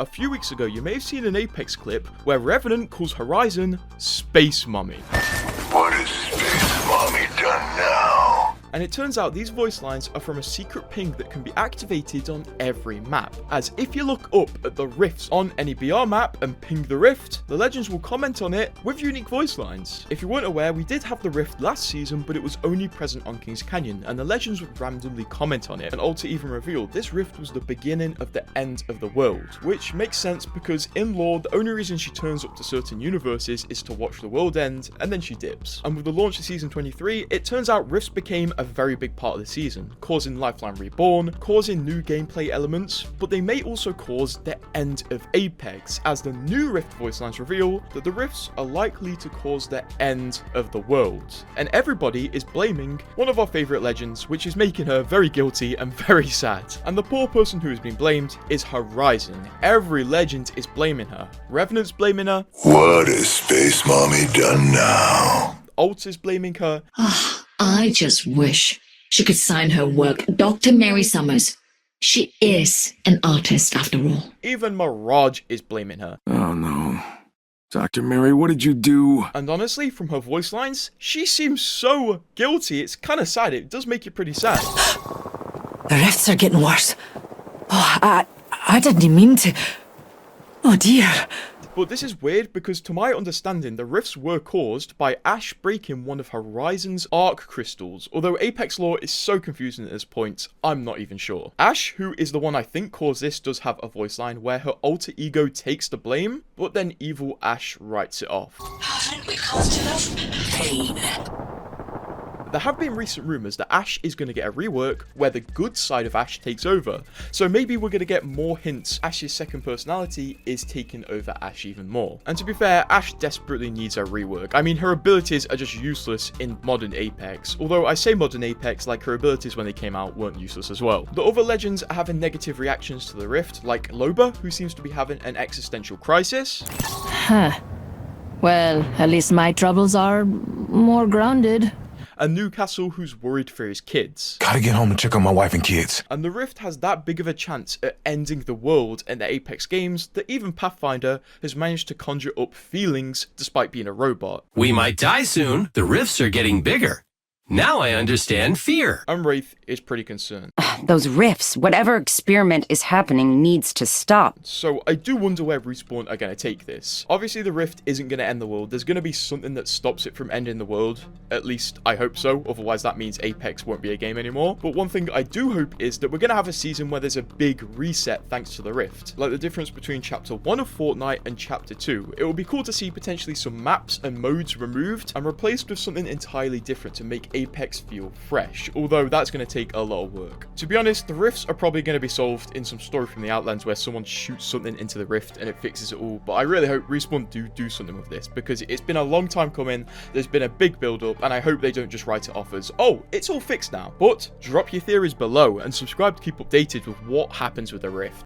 A few weeks ago, you may have seen an Apex clip where Revenant calls Horizon Space Mummy. What has Space Mommy done now? And it turns out these voice lines are from a secret ping that can be activated on every map. As if you look up at the rifts on any BR map and ping the rift, the legends will comment on it with unique voice lines. If you weren't aware, we did have the rift last season, but it was only present on Kings Canyon, and the legends would randomly comment on it. And Alter even revealed this rift was the beginning of the end of the world, which makes sense because in lore, the only reason she turns up to certain universes is to watch the world end, and then she dips. And with the launch of Season 23, it turns out rifts became a very big part of the season, causing Lifeline Reborn, causing new gameplay elements, but they may also cause the end of Apex, as the new rift voice lines reveal that the rifts are likely to cause the end of the world. And everybody is blaming one of our favourite legends, which is making her very guilty and very sad. And the poor person who has been blamed is Horizon. Every legend is blaming her. Revenant's blaming her. What has Space Mommy done now? Alter's blaming her. I just wish she could sign her work Dr. Mary Summers. She is an artist after all. Even Mirage is blaming her. Oh no. Dr. Mary, what did you do? And honestly, from her voice lines, she seems so guilty. It's kind of sad. It does make you pretty sad. The rifts are getting worse. Oh, I didn't mean to. Oh dear. But this is weird because to my understanding, the rifts were caused by Ash breaking one of Horizon's arc crystals. Although Apex lore is so confusing at this point, I'm not even sure. Ash, who is the one I think caused this, does have a voice line where her alter ego takes the blame, but then evil Ash writes it off. Haven't we caused enough pain? There have been recent rumours that Ash is going to get a rework where the good side of Ash takes over. So maybe we're going to get more hints Ash's second personality is taking over Ash even more. And to be fair, Ash desperately needs a rework. I mean, her abilities are just useless in modern Apex. Although I say modern Apex, like her abilities when they came out weren't useless as well. The other legends are having negative reactions to the rift, like Loba, who seems to be having an existential crisis. Well, at least my troubles are more grounded. And Newcastle, who's worried for his kids. Gotta get home and check on my wife and kids. And the rift has that big of a chance at ending the world in the Apex games that even Pathfinder has managed to conjure up feelings despite being a robot. We might die soon. The rifts are getting bigger. Now I understand fear. And Wraith is pretty concerned. Those rifts, whatever experiment is happening needs to stop. So I do wonder where Respawn are going to take this. Obviously the rift isn't going to end the world. There's going to be something that stops it from ending the world. At least I hope so. Otherwise that means Apex won't be a game anymore. But one thing I do hope is that we're going to have a season where there's a big reset thanks to the rift. Like the difference between Chapter 1 of Fortnite and Chapter 2. It would be cool to see potentially some maps and modes removed and replaced with something entirely different to make Apex feel fresh, although that's going to take a lot of work. To be honest, the rifts are probably going to be solved in some story from the Outlands where someone shoots something into the rift and it fixes it all, but I really hope Respawn do something with this because it's been a long time coming, there's been a big build up, and I hope they don't just write it off as, oh, it's all fixed now. But drop your theories below and subscribe to keep updated with what happens with the rift.